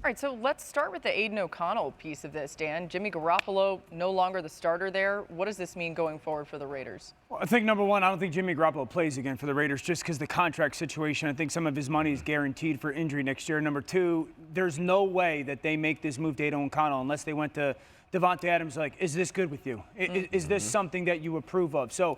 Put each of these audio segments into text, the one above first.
All right, so let's start with the Aidan O'Connell piece of this, Dan. Jimmy Garoppolo no longer the starter there. What does this mean going forward for the Raiders? Well, I think, number one, I don't think Jimmy Garoppolo plays again for the Raiders just because the contract situation. I think some of his money is guaranteed for injury next year. Number two, there's no way that they make this move to Aidan O'Connell unless they went to Davante Adams like, is this good with you? Is this something that you approve of? So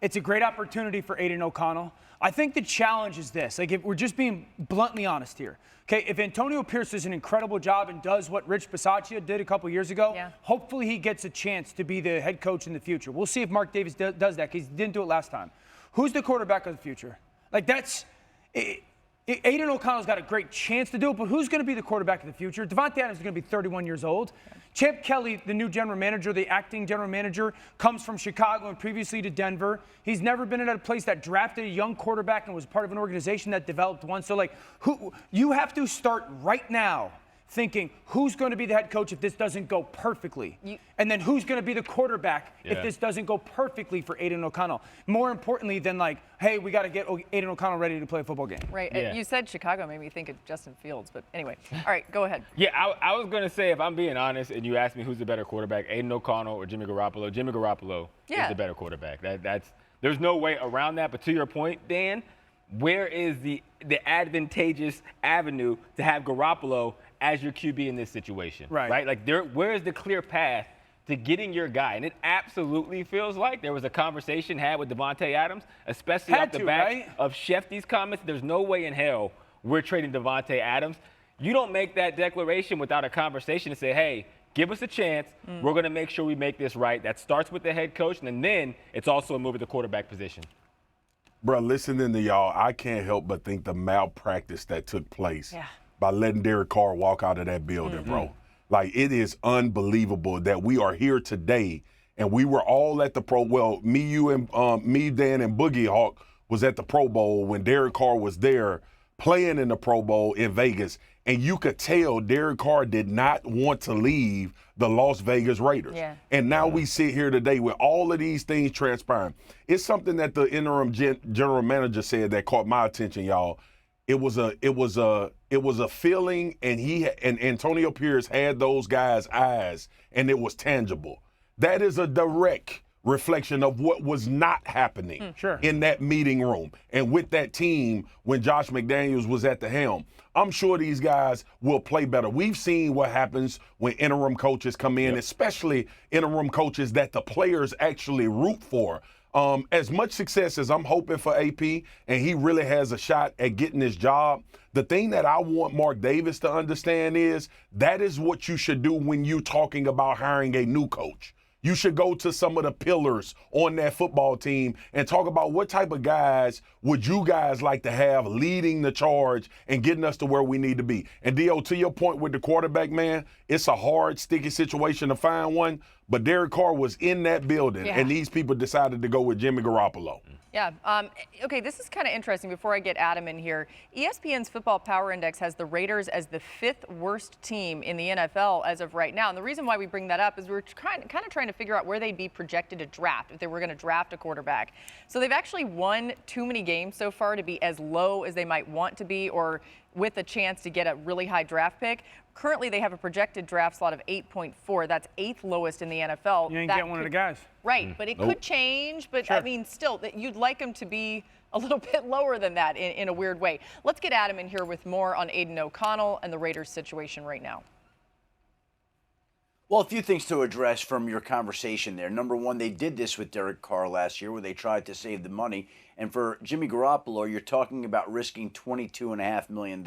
it's a great opportunity for Aidan O'Connell. I think the challenge is this. Like, if we're just being bluntly honest here. Okay, if Antonio Pierce does an incredible job and does what Rich Bisaccia did a couple years ago, hopefully he gets a chance to be the head coach in the future. We'll see if Mark Davis does that, because he didn't do it last time. Who's the quarterback of the future? Like, that's Aidan O'Connell's got a great chance to do it, but who's going to be the quarterback of the future? Davante Adams is going to be 31 years old. Champ Kelly, the new general manager, the acting general manager, comes from Chicago and previously to Denver. He's never been at a place that drafted a young quarterback and was part of an organization that developed one. So, like, you have to start right now thinking, who's going to be the head coach if this doesn't go perfectly? And then who's going to be the quarterback if this doesn't go perfectly for Aidan O'Connell? More importantly than, like, hey, we got to get Aidan O'Connell ready to play a football game. Right. Yeah. You said Chicago made me think of Justin Fields. But anyway, all right, go ahead. Yeah, I was going to say, if I'm being honest and you ask me who's the better quarterback, Aidan O'Connell or Jimmy Garoppolo, Jimmy Garoppolo is the better quarterback. There's no way around that. But to your point, Dan, where is the advantageous avenue to have Garoppolo as your QB in this situation? Right? Like, where is the clear path to getting your guy? And it absolutely feels like there was a conversation had with Davante Adams, especially off the back of Shefty's comments. There's no way in hell we're trading Davante Adams. You don't make that declaration without a conversation to say, hey, give us a chance. We're going to make sure we make this right. That starts with the head coach, and then it's also a move at the quarterback position. Bro, listening to y'all, I can't help but think the malpractice that took place by letting Derek Carr walk out of that building, bro. Like, it is unbelievable that we are here today and we were all at the me, you, and me, Dan, and Boogie Hawk was at the Pro Bowl when Derek Carr was there playing in the Pro Bowl in Vegas, and you could tell Derek Carr did not want to leave the Las Vegas Raiders. And now we sit here today with all of these things transpiring. It's something that the interim general manager said that caught my attention, y'all. It was a feeling, and Antonio Pierce had those guys' eyes, and it was tangible. That is a direct reflection of what was not happening in that meeting room and with that team when Josh McDaniels was at the helm. I'm sure these guys will play better. We've seen what happens when interim coaches come in, especially interim coaches that the players actually root for. As much success as I'm hoping for AP, and he really has a shot at getting his job, the thing that I want Mark Davis to understand is that is what you should do when you're talking about hiring a new coach. You should go to some of the pillars on that football team and talk about what type of guys would you guys like to have leading the charge and getting us to where we need to be. And, D.O., to your point with the quarterback, man, it's a hard, sticky situation to find one, but Derek Carr was in that building, and these people decided to go with Jimmy Garoppolo. Yeah. Okay, this is kind of interesting before I get Adam in here. ESPN's Football Power Index has the Raiders as the 5th worst team in the NFL as of right now. And the reason why we bring that up is we're kind of trying to figure out where they'd be projected to draft if they were going to draft a quarterback. So they've actually won too many games so far to be as low as they might want to be, or with a chance to get a really high draft pick. Currently, they have a projected draft slot of 8.4. That's 8th lowest in the NFL. You ain't get one of the guys. Right, but it could change. But, I mean, still, you'd like them to be a little bit lower than that in a weird way. Let's get Adam in here with more on Aidan O'Connell and the Raiders situation right now. Well, a few things to address from your conversation there. Number one, they did this with Derek Carr last year where they tried to save the money. And for Jimmy Garoppolo, you're talking about risking $22.5 million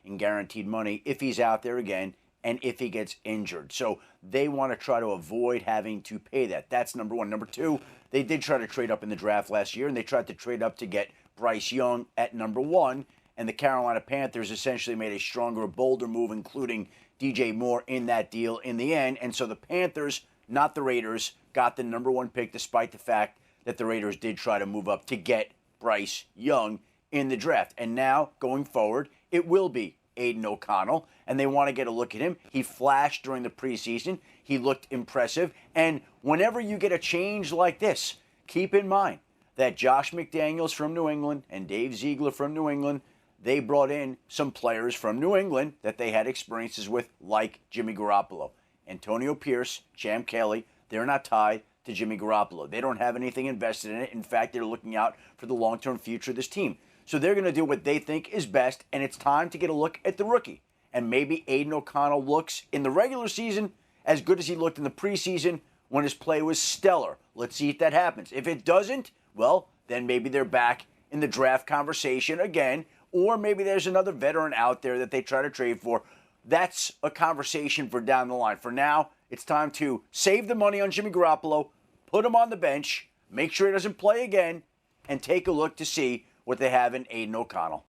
in guaranteed money if he's out there again and if he gets injured. So they want to try to avoid having to pay that. That's number one. Number two, they did try to trade up in the draft last year, and they tried to trade up to get Bryce Young at number one. And the Carolina Panthers essentially made a stronger, bolder move, including DJ Moore in that deal in the end. And so the Panthers, not the Raiders, got the number one pick despite the fact that the Raiders did try to move up to get Bryce Young in the draft. And now, going forward, it will be Aidan O'Connell, and they want to get a look at him. He flashed during the preseason. He looked impressive. And whenever you get a change like this, keep in mind that Josh McDaniels from New England and Dave Ziegler from New England, they brought in some players from New England that they had experiences with, like Jimmy Garoppolo. Antonio Pierce, Champ Kelly, they're not tied to Jimmy Garoppolo. They don't have anything invested in it. In fact, they're looking out for the long-term future of this team. So they're going to do what they think is best, and it's time to get a look at the rookie. And maybe Aidan O'Connell looks in the regular season as good as he looked in the preseason when his play was stellar. Let's see if that happens. If it doesn't, well, then maybe they're back in the draft conversation again, or maybe there's another veteran out there that they try to trade for. That's a conversation for down the line. For now, it's time to save the money on Jimmy Garoppolo, put him on the bench, make sure he doesn't play again, and take a look to see what they have in Aidan O'Connell.